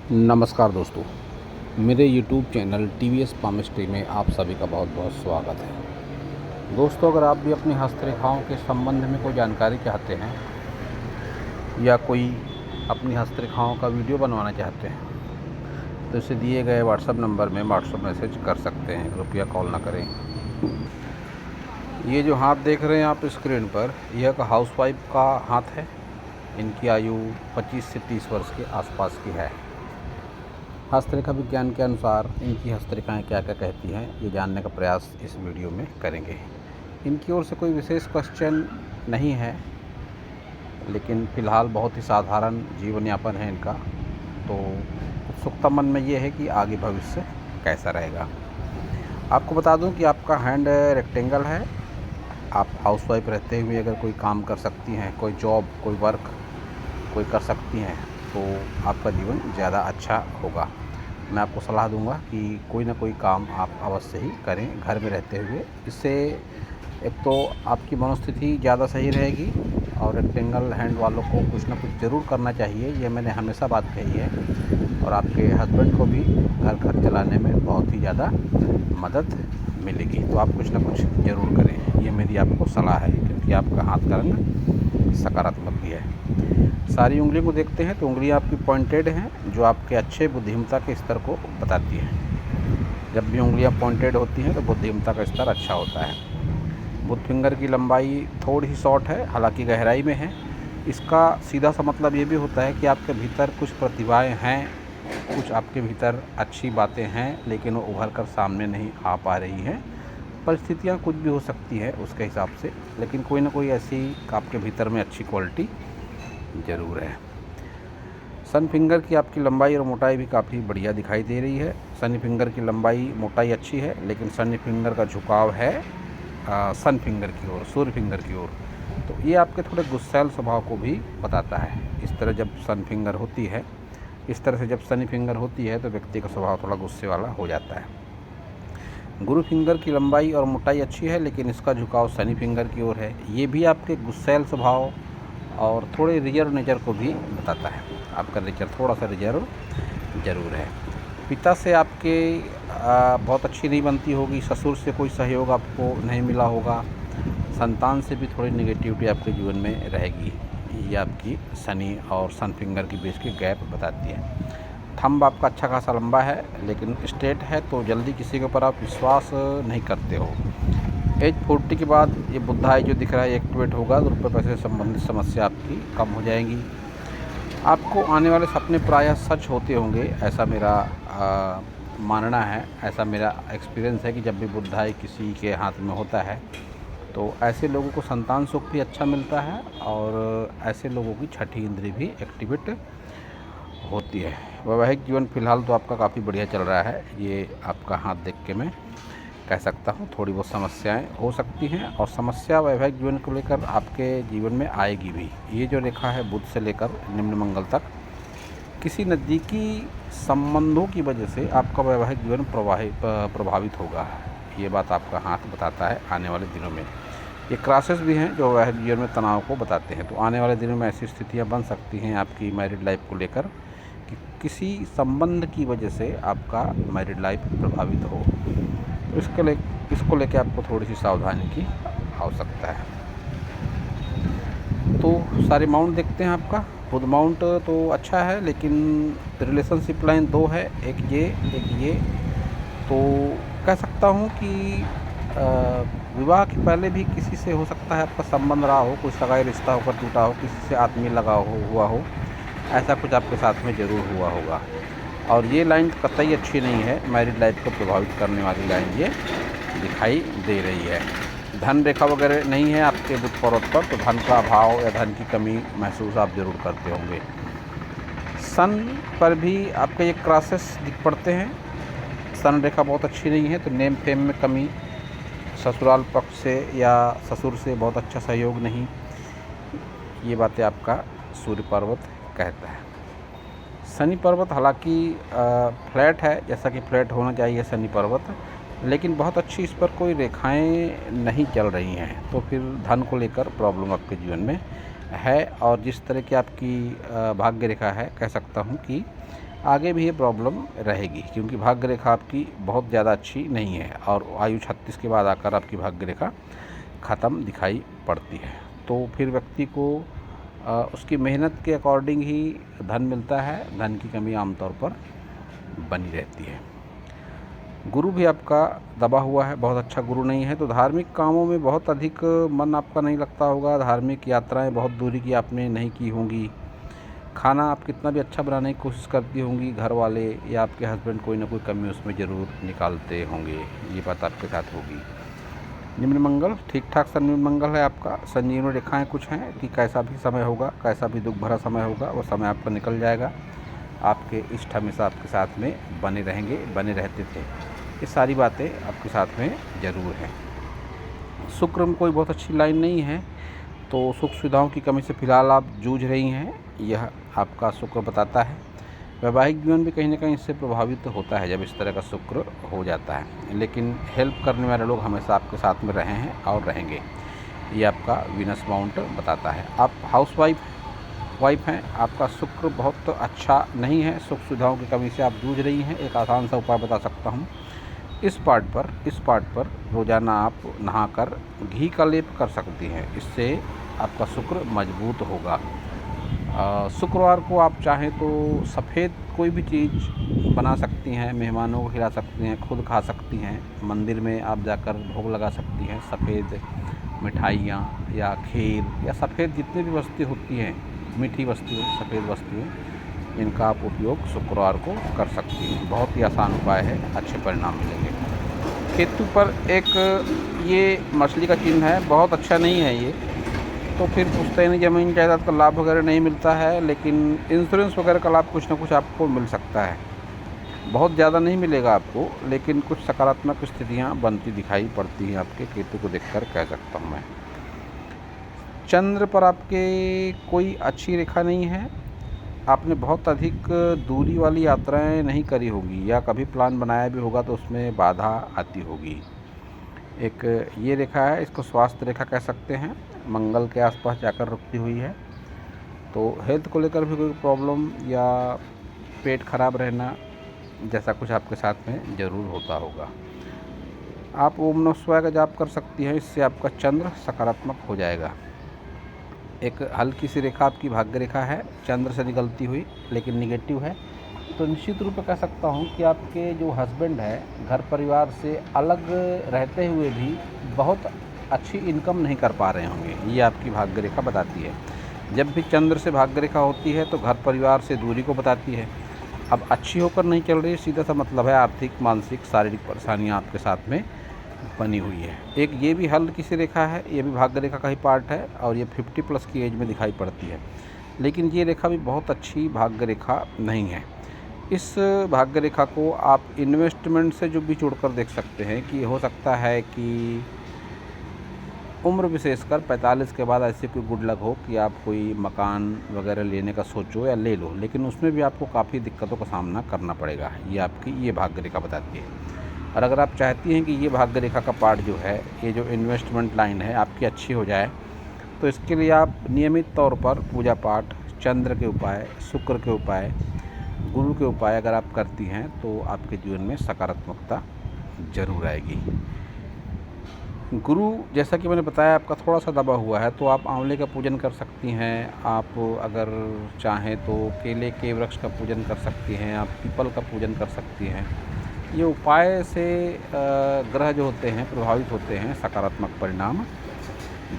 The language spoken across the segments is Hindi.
नमस्कार दोस्तों, मेरे YouTube चैनल TVS पामिस्ट्री में आप सभी का बहुत बहुत स्वागत है। दोस्तों, अगर आप भी अपनी हस्तरेखाओं के संबंध में कोई जानकारी चाहते हैं या कोई अपनी हस्तरेखाओं का वीडियो बनवाना चाहते हैं तो इसे दिए गए व्हाट्सएप नंबर में व्हाट्सएप मैसेज कर सकते हैं, कृपया कॉल ना करें। ये जो हाथ देख रहे हैं आप स्क्रीन पर, यह एक हाउसवाइफ का हाथ है। इनकी आयु 25 से 30 वर्ष के आसपास की है। हस्तरेखा विज्ञान के अनुसार इनकी हस्तरेखाएँ क्या क्या कहती हैं, ये जानने का प्रयास इस वीडियो में करेंगे। इनकी ओर से कोई विशेष क्वेश्चन नहीं है, लेकिन फ़िलहाल बहुत ही साधारण जीवन यापन है इनका। तो उत्सुकता मन में ये है कि आगे भविष्य कैसा रहेगा। आपको बता दूं कि आपका हैंड रेक्टेंगल है। आप हाउसवाइफ रहते हुए अगर कोई काम कर सकती हैं, कोई जॉब, कोई वर्क कोई कर सकती हैं, तो आपका जीवन ज़्यादा अच्छा होगा। मैं आपको सलाह दूंगा कि कोई ना कोई काम आप अवश्य ही करें घर में रहते हुए। इससे एक तो आपकी मनोस्थिति ज़्यादा सही रहेगी और रेक्टेंगल हैंड वालों को कुछ ना कुछ ज़रूर करना चाहिए, ये मैंने हमेशा बात कही है। और आपके हस्बैंड को भी घर चलाने में बहुत ही ज़्यादा मदद मिलेगी। तो आप कुछ ना कुछ ज़रूर करें, ये मेरी आपको सलाह है, क्योंकि आपका हाथ का रंग सकारात्मक भी है। सारी उंगलियों को देखते हैं तो उंगलियां आपकी पॉइंटेड हैं, जो आपके अच्छे बुद्धिमत्ता के स्तर को बताती हैं। जब भी उंगलियां पॉइंटेड होती हैं तो बुद्धिमत्ता का स्तर अच्छा होता है। बुध फिंगर की लंबाई थोड़ी सी शॉर्ट है, हालांकि गहराई में है। इसका सीधा सा मतलब ये भी होता है कि आपके भीतर कुछ प्रतिभाएं हैं, कुछ आपके भीतर अच्छी बातें हैं, लेकिन वो उभर कर सामने नहीं आ पा रही हैं। परिस्थितियाँ कुछ भी हो सकती है उसके हिसाब से, लेकिन कोई ना कोई ऐसी आपके भीतर में अच्छी क्वालिटी ज़रूर है। सन फिंगर की आपकी लंबाई और मोटाई भी काफ़ी बढ़िया दिखाई दे रही है। सनी फिंगर की लंबाई मोटाई अच्छी है, लेकिन सनी फिंगर का झुकाव है सन फिंगर की ओर, सूर्य फिंगर की ओर। तो ये आपके थोड़े गुस्सैल स्वभाव को भी बताता है। इस तरह जब सन फिंगर होती है, इस तरह से जब सनी फिंगर होती है तो व्यक्ति का स्वभाव थोड़ा गुस्से वाला हो जाता है। गुरु फिंगर की लंबाई और मोटाई अच्छी है, लेकिन इसका झुकाव सनी फिंगर की ओर है। ये भी आपके गुस्सैल स्वभाव और थोड़े रिजर्व नेचर को भी बताता है। आपका नेचर थोड़ा सा रिजर्व ज़रूर है। पिता से आपके बहुत अच्छी नहीं बनती होगी, ससुर से कोई सहयोग आपको नहीं मिला होगा, संतान से भी थोड़ी नेगेटिविटी आपके जीवन में रहेगी। ये आपकी सनी और सन फिंगर के बीच की गैप बताती है। थंब आपका अच्छा खासा लंबा है, लेकिन स्ट्रेट है, तो जल्दी किसी के ऊपर आप विश्वास नहीं करते हो। एज 40 के बाद ये बुध आई जो दिख रहा है एक्टिवेट होगा, तो रुपये पैसे से संबंधित समस्या आपकी कम हो जाएंगी। आपको आने वाले सपने प्रायः सच होते होंगे, ऐसा मेरा मानना है, ऐसा मेरा एक्सपीरियंस है कि जब भी बुध आई किसी के हाथ में होता है तो ऐसे लोगों को संतान सुख भी अच्छा मिलता है और ऐसे लोगों की छठी इंद्रिय भी एक्टिवेट होती है। वैवाहिक जीवन फ़िलहाल तो आपका काफ़ी बढ़िया चल रहा है। ये आपका हाथ देख के मैं कह सकता हूँ थोड़ी बहुत समस्याएं हो सकती हैं, और समस्या वैवाहिक जीवन को लेकर आपके जीवन में आएगी भी। ये जो रेखा है बुध से लेकर निम्न मंगल तक, किसी नज़दीकी संबंधों की वजह से आपका वैवाहिक जीवन प्रभावित होगा। ये बात आपका हाथ बताता है आने वाले दिनों में। ये क्रॉसेस भी हैं जो वैवाहिक जीवन में तनाव को बताते हैं। तो आने वाले दिनों में ऐसी स्थितियाँ बन सकती हैं आपकी मैरिड लाइफ को लेकर कि किसी संबंध की वजह से आपका मैरिड लाइफ प्रभावित हो। तो इसको लेकर आपको थोड़ी सी सावधानी की आवश्यकता है। तो सारे माउंट देखते हैं आपका। बुध माउंट तो अच्छा है, लेकिन रिलेशनशिप लाइन 2 है, एक ये। तो कह सकता हूँ कि विवाह के पहले भी किसी से हो सकता है आपका संबंध रहा हो, कोई सगाई रिश्ता होकर टूटा हो, किसी से आत्मीय लगाव हुआ हो, ऐसा कुछ आपके साथ में ज़रूर हुआ होगा। और ये लाइन कतई अच्छी नहीं है, मैरिड लाइफ को प्रभावित करने वाली लाइन ये दिखाई दे रही है। धन रेखा वगैरह नहीं है आपके बुध पर्वत पर, तो धन का अभाव या धन की कमी महसूस आप ज़रूर करते होंगे। सन पर भी आपके ये क्रॉसेस दिख पड़ते हैं। सन रेखा बहुत अच्छी नहीं है, तो नेम फेम में कमी, ससुराल पक्ष से या ससुर से बहुत अच्छा सहयोग नहीं, ये बातें आपका सूर्य पर्वत कहता है। शनि पर्वत हालांकि फ्लैट है, जैसा कि फ्लैट होना चाहिए शनि पर्वत, लेकिन बहुत अच्छी इस पर कोई रेखाएं नहीं चल रही हैं। तो फिर धन को लेकर प्रॉब्लम आपके जीवन में है और जिस तरह की आपकी भाग्य रेखा है, कह सकता हूँ कि आगे भी ये प्रॉब्लम रहेगी, क्योंकि भाग्य रेखा आपकी बहुत ज़्यादा अच्छी नहीं है और आयु 36 के बाद आकर आपकी भाग्य रेखा ख़त्म दिखाई पड़ती है। तो फिर व्यक्ति को उसकी मेहनत के अकॉर्डिंग ही धन मिलता है, धन की कमी आमतौर पर बनी रहती है। गुरु भी आपका दबा हुआ है, बहुत अच्छा गुरु नहीं है, तो धार्मिक कामों में बहुत अधिक मन आपका नहीं लगता होगा। धार्मिक यात्राएं बहुत दूरी की आपने नहीं की होंगी। खाना आप कितना भी अच्छा बनाने की कोशिश करती होंगी, घर वाले या आपके हस्बैंड कोई ना कोई कमी उसमें ज़रूर निकालते होंगे, ये बात आपके साथ होगी। निम्न मंगल ठीक ठाक सा निम्न मंगल है आपका। संजीवनी रेखाएं कुछ हैं कि कैसा भी समय होगा, कैसा भी दुख भरा समय होगा, वो समय आपका निकल जाएगा। आपके इष्ट हमेशा आपके साथ में बने रहेंगे, बने रहते थे। ये सारी बातें आपके साथ में ज़रूर हैं। शुक्र में कोई बहुत अच्छी लाइन नहीं है, तो सुख सुविधाओं की कमी से फ़िलहाल आप जूझ रही हैं, यह आपका शुक्र बताता है। वैवाहिक जीवन भी कहीं ना कहीं इससे प्रभावित होता है जब इस तरह का शुक्र हो जाता है, लेकिन हेल्प करने वाले लोग हमेशा आपके साथ में रहे हैं और रहेंगे, ये आपका वीनस माउंट बताता है। आप हाउस वाइफ हैं, आपका शुक्र बहुत अच्छा नहीं है, सुख सुविधाओं की कमी से आप जूझ रही हैं। एक आसान सा उपाय बता सकता हूँ, इस पार्ट पर रोज़ाना आप नहाकर घी का लेप कर सकती हैं, इससे आपका शुक्र मजबूत होगा। शुक्रवार को आप चाहें तो सफ़ेद कोई भी चीज़ बना सकती हैं, मेहमानों को खिला सकती हैं, खुद खा सकती हैं। मंदिर में आप जाकर भोग लगा सकती हैं। सफ़ेद मिठाइयाँ या खीर या सफ़ेद जितनी भी वस्तुएं होती हैं, मीठी वस्तुएं, सफ़ेद वस्तुएं, इनका आप उपयोग शुक्रवार को कर सकती हैं। बहुत ही आसान उपाय है, अच्छे परिणाम मिलेंगे। केतु पर एक ये मछली का चिन्ह है, बहुत अच्छा नहीं है ये, तो फिर पुश्तैनी ज़मीन जायदाद का लाभ वगैरह नहीं मिलता है, लेकिन इंश्योरेंस वगैरह का लाभ कुछ ना कुछ आपको मिल सकता है। बहुत ज़्यादा नहीं मिलेगा आपको, लेकिन कुछ सकारात्मक स्थितियाँ बनती दिखाई पड़ती हैं आपके केतु को देखकर, कह सकता हूँ मैं। चंद्र पर आपके कोई अच्छी रेखा नहीं है। आपने बहुत अधिक दूरी वाली यात्राएं नहीं करी होगी, या कभी प्लान बनाया भी होगा तो उसमें बाधा आती होगी। एक ये रेखा है, इसको स्वास्थ्य रेखा कह सकते हैं, मंगल के आसपास जाकर रुकती हुई है। तो हेल्थ को लेकर भी कोई प्रॉब्लम या पेट खराब रहना जैसा कुछ आपके साथ में ज़रूर होता होगा। आप ओम नमः शिवाय का जाप कर सकती हैं, इससे आपका चंद्र सकारात्मक हो जाएगा। एक हल्की सी रेखा आपकी भाग्य रेखा है, चंद्र से निकलती हुई, लेकिन निगेटिव है, तो निश्चित रूप से कह सकता हूँ कि आपके जो हस्बैंड है, घर परिवार से अलग रहते हुए भी बहुत अच्छी इनकम नहीं कर पा रहे होंगे, ये आपकी भाग्य रेखा बताती है। जब भी चंद्र से भाग्य रेखा होती है तो घर परिवार से दूरी को बताती है। अब अच्छी होकर नहीं चल रही, सीधा सा मतलब है आर्थिक, मानसिक, शारीरिक परेशानियाँ आपके साथ में बनी हुई है। एक ये भी हल्की सी रेखा है, ये भी भाग्य रेखा का ही पार्ट है और ये 50+ की एज में दिखाई पड़ती है, लेकिन ये रेखा भी बहुत अच्छी भाग्य रेखा नहीं है। इस भाग्य रेखा को आप इन्वेस्टमेंट से जो भी जोड़कर देख सकते हैं कि हो सकता है कि उम्र विशेषकर 45 के बाद ऐसी कोई गुड लक हो कि आप कोई मकान वगैरह लेने का सोचो या ले लो, लेकिन उसमें भी आपको काफ़ी दिक्कतों का सामना करना पड़ेगा, ये आपकी ये भाग्य रेखा बताती है। और अगर आप चाहती हैं कि ये भाग्य रेखा का पार्ट जो है, ये जो इन्वेस्टमेंट लाइन है आपकी अच्छी हो जाए, तो इसके लिए आप नियमित तौर पर पूजा पाठ, चंद्र के उपाय, शुक्र के उपाय, गुरु के उपाय अगर आप करती हैं तो आपके जीवन में सकारात्मकता ज़रूर आएगी। गुरु, जैसा कि मैंने बताया, आपका थोड़ा सा दबा हुआ है, तो आप आंवले का पूजन कर सकती हैं। आप अगर चाहें तो केले के वृक्ष का पूजन कर सकती हैं, आप पीपल का पूजन कर सकती हैं। ये उपाय से ग्रह जो होते हैं प्रभावित होते हैं, सकारात्मक परिणाम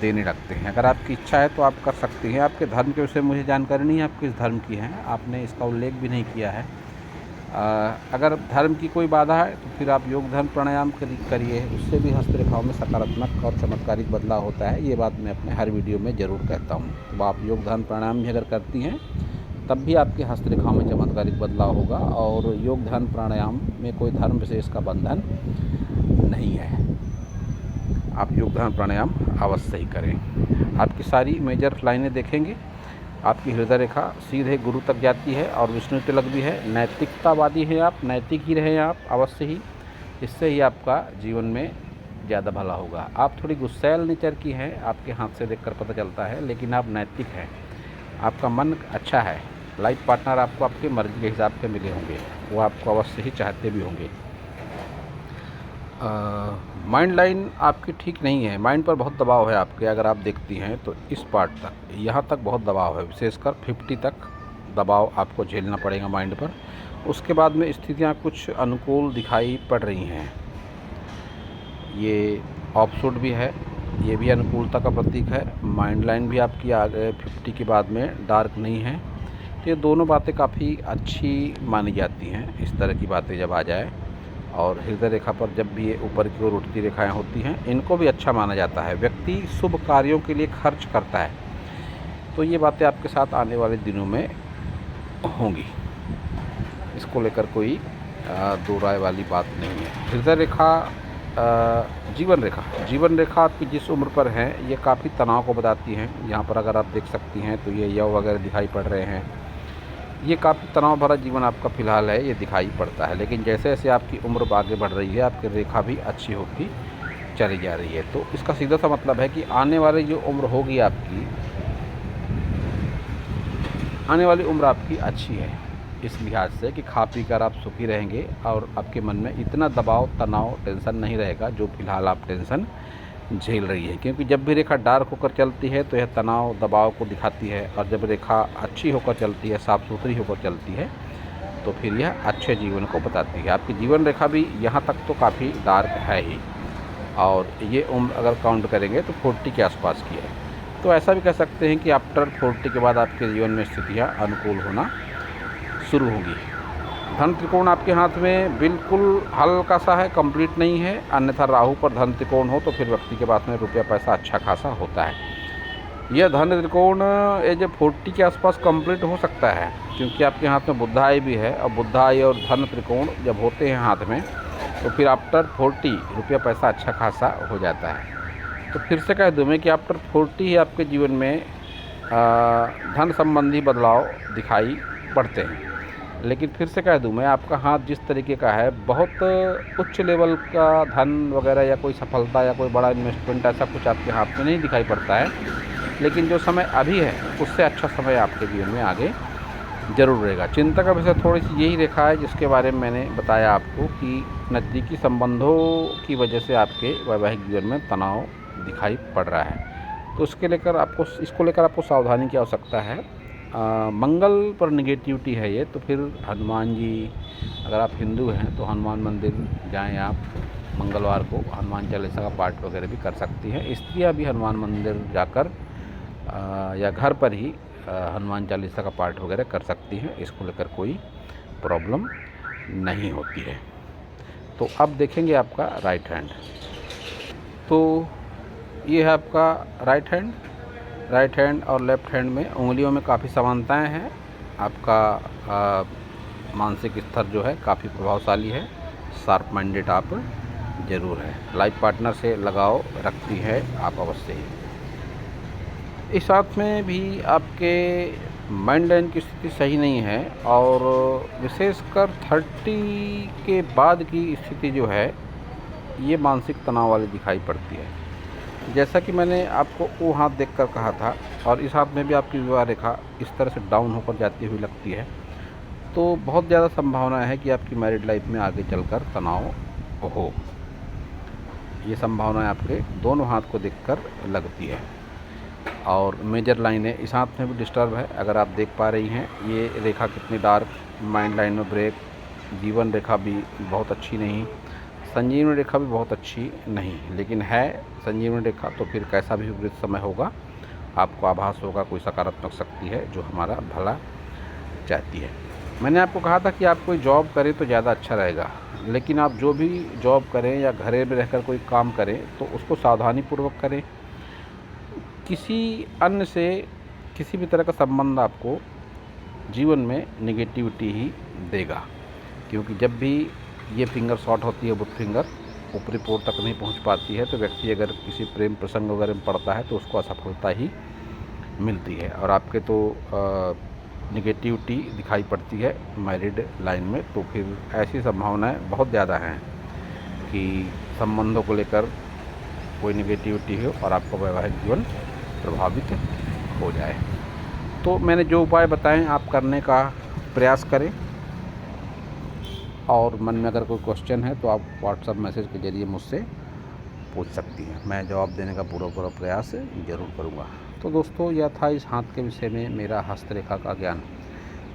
देने लगते हैं। अगर आपकी इच्छा है तो आप कर सकती हैं। आपके धर्म के विषय में मुझे जानकारी नहीं है, आप किस धर्म की हैं, आपने इसका उल्लेख भी नहीं किया है। अगर धर्म की कोई बाधा है तो फिर आप योग धर्म प्राणायाम करिए, उससे भी हस्तरेखाओं में सकारात्मक और चमत्कारिक बदलाव होता है। ये बात मैं अपने हर वीडियो में ज़रूर कहता हूँ। तो आप योग धर्म प्राणायाम भी अगर करती हैं तब भी आपकी हस्तरेखाओं में चमत्कारिक बदलाव होगा। और योग ध्यान प्राणायाम में कोई धर्म विशेष का बंधन नहीं है, आप योग ध्यान प्राणायाम अवश्य ही करें। आपकी सारी मेजर लाइनें देखेंगे, आपकी हृदय रेखा सीधे गुरु तक जाती है और विष्णु तिलक भी है। नैतिकतावादी हैं आप, नैतिक ही रहें आप अवश्य ही, इससे ही आपका जीवन में ज़्यादा भला होगा। आप थोड़ी गुस्सैल नेचर की हैं, आपके हाथ से देखकर पता चलता है, लेकिन आप नैतिक हैं, आपका मन अच्छा है। लाइफ पार्टनर आपको आपकी मर्ज़ी के हिसाब से मिले होंगे, वो आपको अवश्य ही चाहते भी होंगे। माइंड लाइन आपकी ठीक नहीं है, माइंड पर बहुत दबाव है आपके। अगर आप देखती हैं तो इस पार्ट तक, यहाँ तक बहुत दबाव है, विशेषकर 50 तक दबाव आपको झेलना पड़ेगा माइंड पर। उसके बाद में स्थितियाँ कुछ अनुकूल दिखाई पड़ रही हैं। ये ऑफशूट भी है, ये भी अनुकूलता का प्रतीक है। माइंड लाइन भी आपकी आगे 50 के बाद में डार्क नहीं है। तो ये दोनों बातें काफ़ी अच्छी मानी जाती हैं, इस तरह की बातें जब आ जाए। और हृदय रेखा पर जब भी ये ऊपर की ओर उठती रेखाएं होती हैं, इनको भी अच्छा माना जाता है। व्यक्ति शुभ कार्यों के लिए खर्च करता है, तो ये बातें आपके साथ आने वाले दिनों में होंगी, इसको लेकर कोई दो राय वाली बात नहीं है। हृदय रेखा जीवन रेखा आपकी जिस उम्र पर है, ये काफ़ी तनाव को बताती हैं। यहाँ पर अगर आप देख सकती हैं तो ये यव वगैरह दिखाई पड़ रहे हैं। ये काफ़ी तनाव भरा जीवन आपका फ़िलहाल है, ये दिखाई पड़ता है। लेकिन जैसे जैसे आपकी उम्र आगे बढ़ रही है, आपकी रेखा भी अच्छी होती चली जा रही है। तो इसका सीधा सा मतलब है कि आने वाली जो उम्र होगी आपकी, आने वाली उम्र आपकी अच्छी है, इस लिहाज से कि खा पी कर आप सुखी रहेंगे और आपके मन में इतना दबाव, तनाव, टेंशन नहीं रहेगा जो फ़िलहाल आप टेंशन झेल रही है। क्योंकि जब भी रेखा डार्क होकर चलती है तो यह तनाव, दबाव को दिखाती है, और जब रेखा अच्छी होकर चलती है, साफ़ सुथरी होकर चलती है, तो फिर यह अच्छे जीवन को बताती है। आपकी जीवन रेखा भी यहाँ तक तो काफ़ी डार्क है ही, और ये उम्र अगर काउंट करेंगे तो 40 के आसपास की है। तो ऐसा भी कह सकते हैं कि आफ्टर 40 के बाद आपके जीवन में स्थितियाँ अनुकूल होना शुरू होगी। धन त्रिकोण आपके हाथ में बिल्कुल हल्का सा है, कंप्लीट नहीं है। अन्यथा राहु पर धन त्रिकोण हो तो फिर व्यक्ति के पास में रुपया पैसा अच्छा खासा होता है। यह धन त्रिकोण एज 40 के आसपास कंप्लीट हो सकता है, क्योंकि आपके हाथ में बुधाई भी है, और बुधाई और धन त्रिकोण जब होते हैं हाथ में तो फिर आफ्टर 40 रुपया पैसा अच्छा खासा हो जाता है। तो फिर से कह दूँ मैं कि आफ्टर 40 ही आपके जीवन में धन संबंधी बदलाव दिखाई पड़ते हैं। लेकिन फिर से कह दूँ मैं, आपका हाथ जिस तरीके का है, बहुत उच्च लेवल का धन वगैरह या कोई सफलता या कोई बड़ा इन्वेस्टमेंट ऐसा कुछ आपके हाथ में नहीं दिखाई पड़ता है। लेकिन जो समय अभी है उससे अच्छा समय आपके जीवन में आगे ज़रूर रहेगा। चिंता का विषय थोड़ी सी यही रेखा है जिसके बारे में मैंने बताया आपको कि नज़दीकी संबंधों की वजह से आपके वैवाहिक जीवन में तनाव दिखाई पड़ रहा है। तो इसको लेकर आपको सावधानी की आवश्यकता है। मंगल पर निगेटिविटी है ये, तो फिर हनुमान जी, अगर आप हिंदू हैं तो हनुमान मंदिर जाएं आप मंगलवार को, हनुमान चालीसा का पाठ वगैरह भी कर सकती हैं। स्त्रियां भी हनुमान मंदिर जाकर या घर पर ही हनुमान चालीसा का पाठ वगैरह कर सकती हैं। इसको लेकर कोई प्रॉब्लम नहीं होती है। तो अब देखेंगे आपका राइट हैंड। तो ये है आपका राइट हैंड और लेफ़्ट हैंड में उंगलियों में काफ़ी समानताएं हैं। आपका मानसिक स्तर जो है काफ़ी प्रभावशाली है, शार्प माइंडेड आप ज़रूर है। लाइफ पार्टनर से लगाव रखती है आप अवश्य ही। इस साथ में भी आपके माइंड लाइन की स्थिति सही नहीं है, और विशेषकर 30 के बाद की स्थिति जो है ये मानसिक तनाव वाली दिखाई पड़ती है। जैसा कि मैंने आपको वो हाथ देखकर कहा था, और इस हाथ में भी आपकी विवाह रेखा इस तरह से डाउन होकर जाती हुई लगती है, तो बहुत ज़्यादा संभावना है कि आपकी मैरिड लाइफ में आगे चलकर तनाव हो। ये संभावना आपके दोनों हाथ को देखकर लगती है। और मेजर लाइनें इस हाथ में भी डिस्टर्ब है, अगर आप देख पा रही हैं। ये रेखा कितनी डार्क, माइंड लाइन में ब्रेक, जीवन रेखा भी बहुत अच्छी नहीं, संजीवनी रेखा भी बहुत अच्छी नहीं, लेकिन है संजीवनी रेखा। तो फिर कैसा भी विपरीत समय होगा, आपको आभास होगा कोई सकारात्मक शक्ति है जो हमारा भला चाहती है। मैंने आपको कहा था कि आप कोई जॉब करें तो ज़्यादा अच्छा रहेगा, लेकिन आप जो भी जॉब करें या घर में रहकर कोई काम करें तो उसको सावधानीपूर्वक करें। किसी अन्य से किसी भी तरह का संबंध आपको जीवन में नेगेटिविटी ही देगा, क्योंकि जब भी ये फिंगर शॉर्ट होती है, बुध फिंगर ऊपरी पोर तक नहीं पहुंच पाती है, तो व्यक्ति अगर किसी प्रेम प्रसंग वगैरह में पड़ता है तो उसको असफलता ही मिलती है। और आपके तो नेगेटिविटी दिखाई पड़ती है मैरिड लाइन में, तो फिर ऐसी संभावनाएं बहुत ज़्यादा हैं कि संबंधों को लेकर कोई नेगेटिविटी हो और आपका वैवाहिक जीवन प्रभावित हो जाए। तो मैंने जो उपाय बताए आप करने का प्रयास करें, और मन में अगर कोई क्वेश्चन है तो आप व्हाट्सएप मैसेज के ज़रिए मुझसे पूछ सकती हैं। मैं जवाब देने का पूरा प्रयास ज़रूर करूँगा। तो दोस्तों, यह था इस हाथ के विषय में मेरा हस्तरेखा का ज्ञान।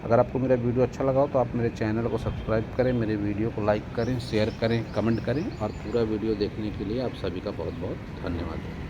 अगर आपको मेरा वीडियो अच्छा लगा हो तो आप मेरे चैनल को सब्सक्राइब करें, मेरे वीडियो को लाइक करें, शेयर करें, कमेंट करें, और पूरा वीडियो देखने के लिए आप सभी का बहुत बहुत धन्यवाद।